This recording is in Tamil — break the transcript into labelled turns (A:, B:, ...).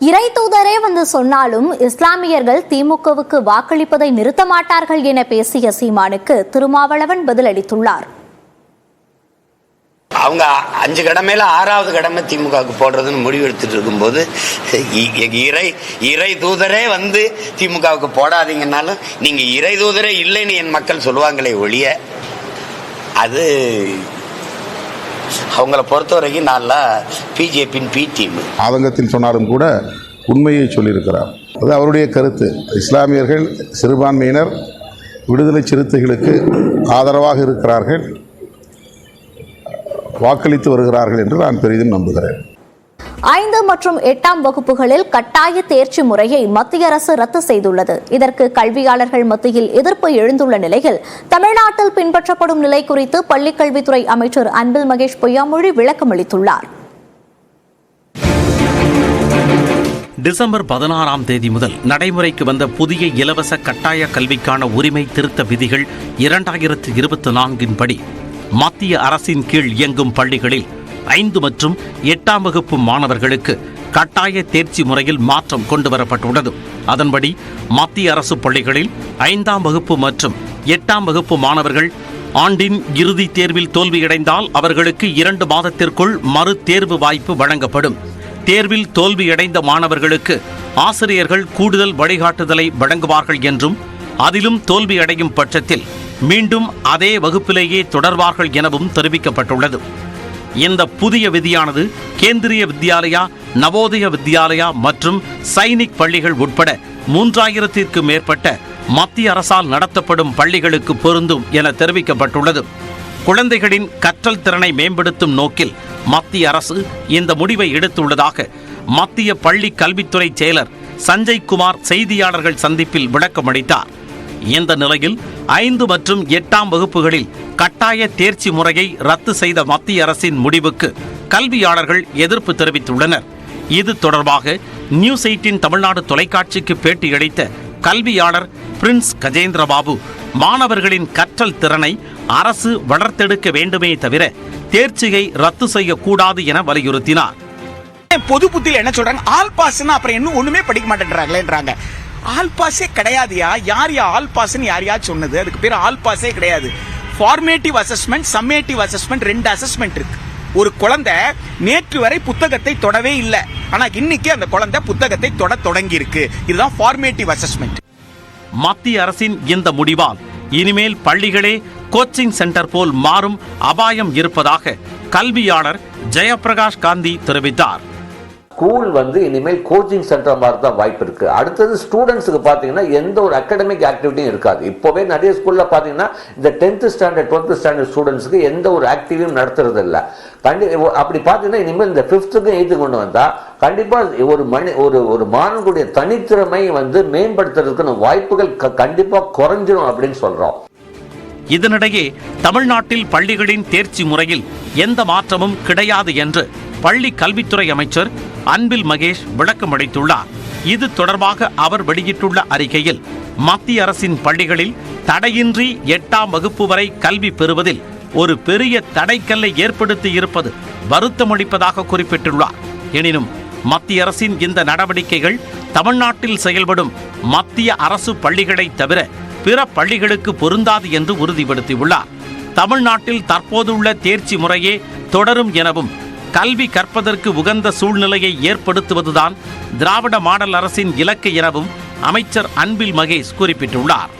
A: இறை தூதரே வந்து சொன்னாலும் இஸ்லாமியர்கள் திமுகவுக்கு வாக்களிப்பதை நிறுத்த மாட்டார்கள் என பேசிய சீமானுக்கு திருமாவளவன் பதிலளித்துள்ளார்.
B: அவங்க 5 கடமையில 6வது கடமை திமுகவுக்கு போடுறதுன்னு முடிவு எடுத்துட்டு இருக்கும்போது இறை தூதரே வந்து திமுகவுக்கு போடாதீங்கன்னாலும் நீங்க இறை தூதரே இல்லைன்னு என் மக்கள் சொல்லுவாங்களே ஒழிய அது அவங்கள பொறுத்தவரைக்கும் நல்லா பிஜேபியின் பி டீம்.
C: ஆதங்கத்தில் சொன்னாலும் கூட உண்மையை சொல்லியிருக்கிறார். அது அவருடைய கருத்து. இஸ்லாமியர்கள் சிறுபான்மையினர் விடுதலை சிறுத்தைகளுக்கு ஆதரவாக இருக்கிறார்கள், வாக்களித்து வருகிறார்கள் என்று நான் பெரிதும் நம்புகிறேன்.
A: 5 மற்றும் 8ஆம் வகுப்புகளில் கட்டாய தேர்ச்சி முறையை மத்திய அரசு ரத்து செய்துள்ளது. இதற்கு கல்வியாளர்கள் மத்தியில் எதிர்ப்பு எழுந்துள்ள நிலையில் தமிழ்நாட்டில் பின்பற்றப்படும் நிலை குறித்து பள்ளிக்கல்வித்துறை அமைச்சர் அன்பில் மகேஷ் பொய்யாமொழி விளக்கமளித்துள்ளார்.
D: டிசம்பர் 16ஆம் தேதி முதல் நடைமுறைக்கு வந்த புதிய இலவச கட்டாய கல்விக்கான உரிமை திருத்த விதிகள் 2024 படி மத்திய அரசின் கீழ் இயங்கும் பள்ளிகளில் 5 மற்றும் 8ஆம் வகுப்பு மாணவர்களுக்கு கட்டாய தேர்ச்சி முறையில் மாற்றம் கொண்டுவரப்பட்டுள்ளது. அதன்படி மத்திய அரசு பள்ளிகளில் 5ஆம் வகுப்பு மற்றும் 8ஆம் வகுப்பு மாணவர்கள் ஆண்டின் இறுதி தேர்வில் தோல்வியடைந்தால் அவர்களுக்கு 2 மாதத்திற்குள் மறு தேர்வு வாய்ப்பு வழங்கப்படும். தேர்வில் தோல்வியடைந்த மாணவர்களுக்கு ஆசிரியர்கள் கூடுதல் வழிகாட்டுதலை வழங்குவார்கள் என்றும் அதிலும் தோல்வியடையும் பட்சத்தில் மீண்டும் அதே வகுப்பிலேயே தொடர்வார்கள் எனவும் தெரிவிக்கப்பட்டுள்ளது. இந்த புதிய விதியானது கேந்திரிய வித்யாலயா, நவோதய வித்யாலயா மற்றும் சைனிக் பள்ளிகள் உட்பட 3000த்திற்கும் மேற்பட்ட மத்திய அரசால் நடத்தப்படும் பள்ளிகளுக்கு பொருந்தும் என தெரிவிக்கப்பட்டுள்ளது. குழந்தைகளின் கற்றல் திறனை மேம்படுத்தும் நோக்கில் மத்திய அரசு இந்த முடிவை எடுத்துள்ளதாக மத்திய பள்ளி கல்வித்துறை செயலர் சஞ்சய் குமார் செய்தியாளர்கள் சந்திப்பில் விளக்கமளித்தார். இந்த நிலையில் 5 மற்றும் 8ஆம் வகுப்புகளில் கட்டாய தேர்ச்சி முறையை ரத்து செய்த மத்திய அரசின் முடிவுக்கு கல்வியாளர்கள் எதிர்ப்பு தெரிவித்துள்ளனர். இது தொடர்பாக நியூஸ் 18 தமிழ்நாடு தொலைக்காட்சிக்கு பேட்டியளித்த கல்வியாளர் பிரின்ஸ் கஜேந்திரபாபு, மாணவர்களின் கற்றல் திறனை அரசு வளர்த்தெடுக்க வேண்டுமே தவிர தேர்ச்சியை ரத்து செய்யக்கூடாது என வலியுறுத்தினார்.
E: பொது புத்தியில் என்ன சொல்றாங்க, ஆல் பாஸ்னா அப்புறம் இன்னும் ஒண்ணுமே படிக்க மாட்டேன்றாங்களேன்றாங்க. ஆல் பாஸே கிடையாதுயா. யார் ஆல் பாஸ்ன்னு யாரையா சொன்னது? அதுக்கு பேர் ஆல் பாஸே கிடையாது. Formative assessment, summative assessment, 2 assessment இருக்கு. ஒரு குழந்தை நேற்று வரை புத்தகத்தை தொடவே இல்லை, ஆனா இன்னைக்கு அந்த குழந்தை புத்தகத்தை தொடங்கி இருக்கு. இதுதான் ஃபார்மேட்டிவ் அசஸ்மெண்ட்.
D: மத்திய அரசின் இந்த முடிவால் இனிமேல் பள்ளிகளே கோச்சிங் சென்டர் போல் மாறும் அபாயம் இருப்பதாக கல்வியாளர் ஜெயபிரகாஷ் காந்தி தெரிவித்தார்.
F: ஸ்கூல் இனிமேல் கோச்சிங் சென்டர் மாதிரி தான் வாய்ப்பு இருக்கு. அடுத்தது ஸ்டூடெண்ட்ஸுக்கு பார்த்தீங்கன்னா எந்த ஒரு அகாடமிக் ஆக்டிவிட்டியும் இருக்காது. இப்போவே நிறைய ஸ்கூல்ல பார்த்தீங்கன்னா இந்த 10th ஸ்டாண்டர்ட் 12th ஸ்டாண்டர்ட் ஸ்டூடெண்ட்ஸுக்கு எந்த ஒரு ஆக்டிவிட்டியும் நடத்துறது இல்லை. அப்படி பார்த்தீங்கன்னா இனிமேல் இந்த 5th 8th கொண்டு வந்தா கண்டிப்பா ஒரு மாணவனுடைய தனித்திறமை மேம்படுத்துறதுக்கான வாய்ப்புகள் கண்டிப்பா குறைஞ்சிடும் அப்படின்னு சொல்றோம்.
D: இதனிடையே தமிழ்நாட்டில் பள்ளிகளின் தேர்ச்சி முறையில் எந்த மாற்றமும் கிடையாது என்று பள்ளி கல்வித்துறை அமைச்சர் அன்பில் மகேஷ் விளக்கமளித்துள்ளார். இது தொடர்பாக அவர் வெளியிட்டுள்ள அறிக்கையில் மத்திய அரசின் பள்ளிகளில் தடையின்றி 8ஆம் வகுப்பு வரை கல்வி பெறுவதில் ஒரு பெரிய தடைக்கல்லை ஏற்படுத்தி இருப்பது வருத்தமளிப்பதாக குறிப்பிட்டுள்ளார். எனினும் மத்திய அரசின் இந்த நடவடிக்கைகள் தமிழ்நாட்டில் செயல்படும் மத்திய அரசு பள்ளிகளை தவிர பிற பள்ளிகளுக்கு பொருந்தாது என்று உறுதிப்படுத்தியுள்ளார். தமிழ்நாட்டில் தற்போதுள்ள தேர்ச்சி முறையே தொடரும் எனவும் கல்வி கற்பதற்கு உகந்த சூழ்நிலையை ஏற்படுத்துவதுதான் திராவிட மாடல் அரசின் இலக்கு எனவும் அமைச்சர் அன்பில் மகேஷ் குறிப்பிட்டுள்ளார்.